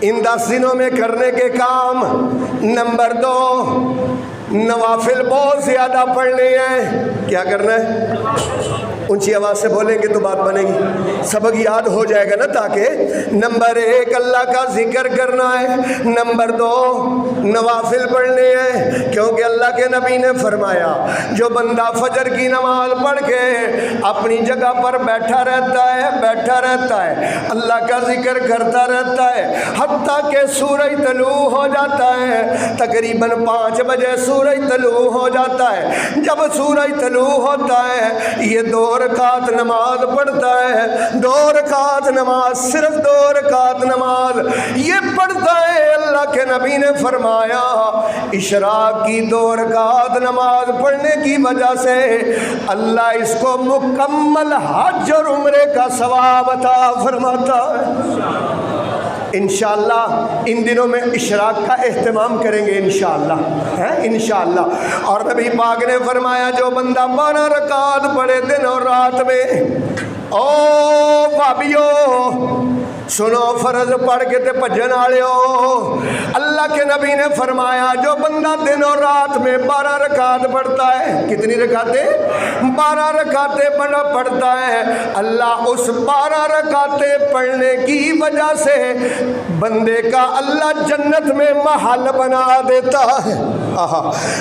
ان 10 دنوں میں کرنے کے کام، نمبر 2 نوافل بہت زیادہ پڑھنے ہیں۔ کیا کرنا ہے؟ اونچی آواز سے بولیں گے تو بات بنے گی، سبق یاد ہو جائے گا نا۔ تاکہ نمبر 1 اللہ کا ذکر کرنا ہے، نمبر 2 نوافل پڑھنے ہیں، کیونکہ اللہ کے نبی نے فرمایا جو بندہ فجر کی نماز پڑھ کے اپنی جگہ پر بیٹھا رہتا ہے اللہ کا ذکر کرتا رہتا ہے حتیٰ کہ سورج طلوع ہو جاتا ہے، تقریباً 5 بجے سورج طلوع ہو جاتا ہے۔ جب سورج طلوع ہوتا ہے یہ 2 رکعت نماز پڑھتا ہے، 2 رکعت نماز، صرف 2 رکعت نماز یہ پڑھتا ہے۔ اللہ کے نبی نے فرمایا اشراق کی 2 رکعت نماز پڑھنے کی وجہ سے اللہ اس کو مکمل حج اور عمرے کا ثواب عطا فرماتا ہے۔ انشاءاللہ ان دنوں میں اشراق کا اہتمام کریں گے انشاءاللہ، انشاءاللہ۔ اور نبی پاک نے فرمایا جو بندہ 12 رکعت پڑھے دن اور رات میں، او بھابیو سنو، فرض پڑھ کے تے بھجن والےو، اللہ کے نبی نے فرمایا جو بندہ دن اور رات میں 12 رکعت پڑھتا ہے، کتنی رکعتیں؟ 12 رکعتیں پڑھتا ہے، اللہ اس 12 رکعتیں پڑھنے کی وجہ سے بندے کا اللہ جنت میں محل بنا دیتا ہے۔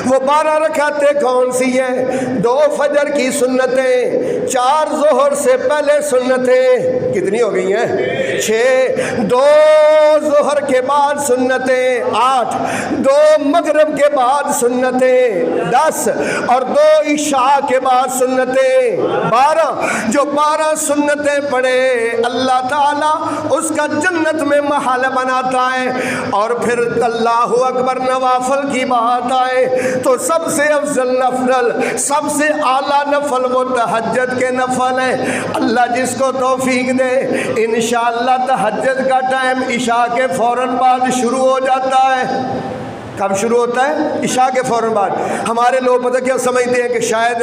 وہ 12 رکعتیں کون سی ہیں؟ 2 فجر کی سنتیں، 4 ظہر سے پہلے سنتیں، کتنی ہو گئی ہیں؟ 6، 2 ظہر کے بعد سنتیں 8، 2 مغرب کے بعد سنتیں 10، اور 2 عشاء کے بعد سنتیں 12۔ جو 12 سنتیں پڑھے اللہ تعالیٰ اس کا جنت میں محل بناتا ہے۔ اور پھر اللہ اکبر نوافل کی بات آئے تو سب سے افضل نفل، سب سے اعلیٰ نفل وہ تہجد کے نفل ہیں۔ اللہ جس کو توفیق دے انشاءاللہ تہجد کا ٹائم عشاء کے فوراً بعد شروع ہو جاتا ہے۔ کب شروع ہوتا ہے؟ عشاء کے فوراً بعد۔ ہمارے لوگ پتہ کیا سمجھتے ہیں کہ شاید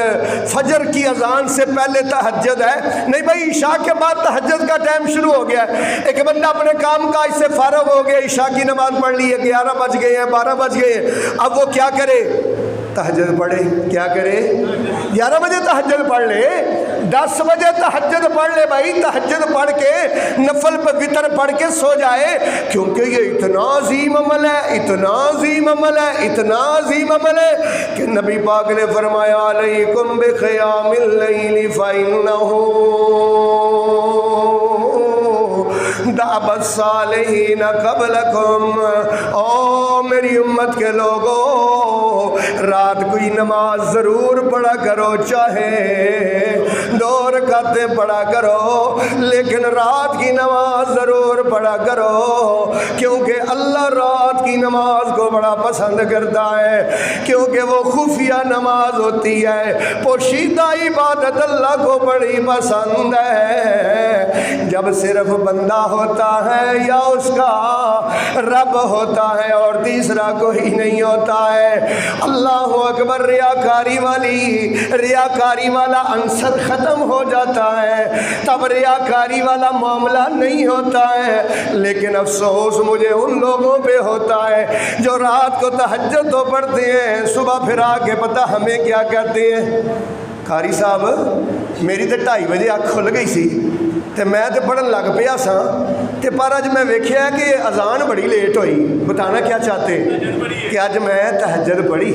فجر کی اذان سے پہلے تہجد ہے، نہیں بھائی، عشاء کے بعد تہجد کا ٹائم شروع ہو گیا ہے۔ ایک بندہ اپنے کام کاج سے فارغ ہو گیا، عشاء کی نماز پڑھ لی ہے، 11 بج گئے ہیں، 12 بج گئے ہیں، اب وہ کیا کرے؟ تہجد پڑھے۔ کیا کرے؟ 11 بجے تہجد پڑھ لے، 10 بجے تہجد پڑھ لے بھائی، تہجد پڑھ کے نفل پہ وتر پڑھ کے سو جائے، کیونکہ یہ اتنا عظیم عمل ہے، اتنا عظیم عمل ہے، اتنا عظیم عمل ہے کہ نبی پاک نے فرمایا علیکم بقیام اللیل فإنہ دعب الصالحین قبلکم۔ او میری امت کے لوگوں، رات کوئی نماز ضرور پڑھا کرو، چاہے 2 رکعتیں پڑھا کرو، لیکن رات کی نماز ضرور پڑھا کرو، کیونکہ اللہ رات کی نماز کو بڑا پسند کرتا ہے، کیونکہ وہ خفیہ نماز ہوتی ہے، پوشیدہ عبادت اللہ کو بڑی پسند ہے۔ جب صرف بندہ ہوتا ہے یا اس کا رب ہوتا ہے اور تیسرا کوئی نہیں ہوتا ہے، اللہ اکبر، ریاکاری والا عنصر ختم ہو جاتا ہے، تب ریاکاری والا معاملہ نہیں ہوتا ہے۔ لیکن افسوس مجھے ان لوگوں پہ ہوتا ہے جو رات کو تہجد تو پڑھتے ہیں، صبح پھر آ کے پتہ ہمیں کیا کہتے ہیں؟ قاری صاحب میری تو 2:30 بجے اکھ کھل گئی سی تے میں تے پڑھن لگ پیا سا، تے پر اج میں ویکھیا کہ اذان بڑی لیٹ ہوئی۔ بتانا کیا چاہتے کہ اج میں تہجد پڑھی؟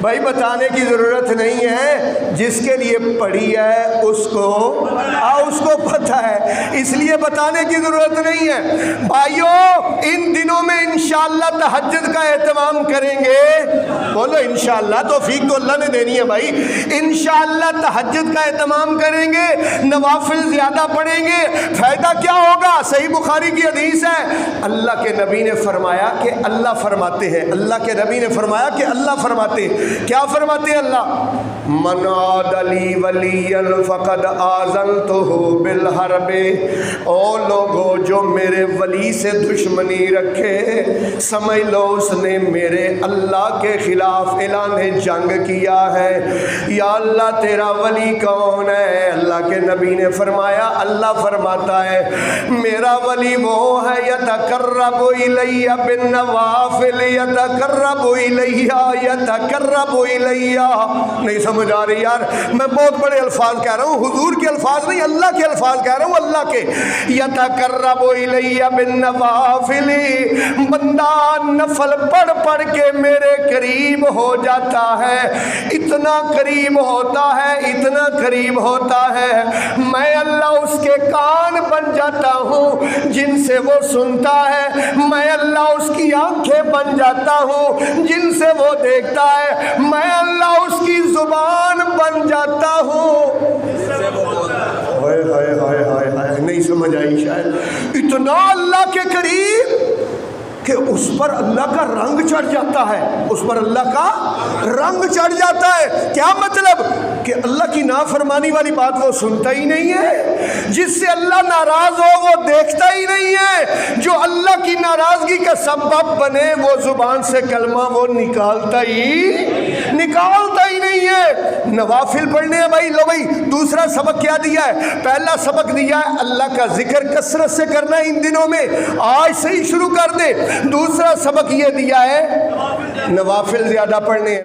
بھائی بتانے کی ضرورت نہیں ہے، جس کے لیے پڑھی ہے اس کو پتہ ہے، اس لیے بتانے کی ضرورت نہیں ہے۔ بھائیوں ان دنوں میں انشاءاللہ تہجد کا اہتمام کریں گے، بولو انشاءاللہ، توفیق تو اللہ نے دینی ہے بھائی، انشاءاللہ تہجد کا اہتمام کریں گے، نوافل زیادہ پڑھیں گے، فائدہ کیا ہوگا؟ صحیح بخاری کی حدیث ہے، اللہ کے نبی نے فرمایا کہ اللہ فرماتے ہیں، اللہ کے نبی نے فرمایا کہ اللہ فرماتے ہیں، کیا فرماتے ہیں اللہ؟ من عاد لی ولیا فقد آذنتہ بالحرب۔ او لوگو جو میرے ولی سے دشمنی رکھے، سمجھ لو اس نے میرے اللہ کے خلاف اعلان جنگ کیا ہے۔ یا اللہ تیرا ولی کون ہے؟ اللہ کے نبی نے فرمایا، اللہ فرماتا ہے میرا ولی والی وہ ہے یتقرب الیہ بالنوافل یتقرب الیہ یتقرب الیہ. نہیں سمجھ آ رہی یار, میں بہت بڑے الفاظ کہہ رہا ہوں, حضور کے الفاظ نہیں, اللہ کے الفاظ کہہ رہا ہوں, اللہ کے. یتقرب الیہ بالنوافل, بندہ نفل پڑھ پڑھ کے میرے قریب ہو جاتا ہے, اتنا قریب ہوتا ہے, اتنا قریب ہوتا ہے, میں اللہ اس کے کان بن جاتا ہوں جن سے وہ سنتا ہے, میں اللہ اس کی آنکھیں بن جاتا ہوں جن سے وہ دیکھتا ہے, میں اللہ اس کی زبان بن جاتا ہوں. ہائے ہائے ہائے ہائے ہائے, نہیں سمجھ آئی شاید. اتنا اللہ کے قریب کہ اس پر اللہ کا رنگ چڑھ جاتا ہے, اس پر اللہ کا رنگ چڑھ جاتا ہے. کیا مطلب؟ کہ اللہ کی نافرمانی والی بات وہ سنتا ہی نہیں ہے, جس سے اللہ ناراض ہو وہ دیکھتا ہی نہیں ہے, جو اللہ کی ناراضگی کا سبب بنے وہ زبان سے کلمہ وہ نکالتا ہی نہیں ہے. نوافل پڑھنے ہیں بھائی. لو بھائی, دوسرا سبق کیا دیا ہے؟ پہلا سبق دیا ہے اللہ کا ذکر کثرت سے کرنا ہے ان دنوں میں, آج سے ہی شروع کر دے. دوسرا سبق یہ دیا ہے نوافل زیادہ پڑھنے ہیں.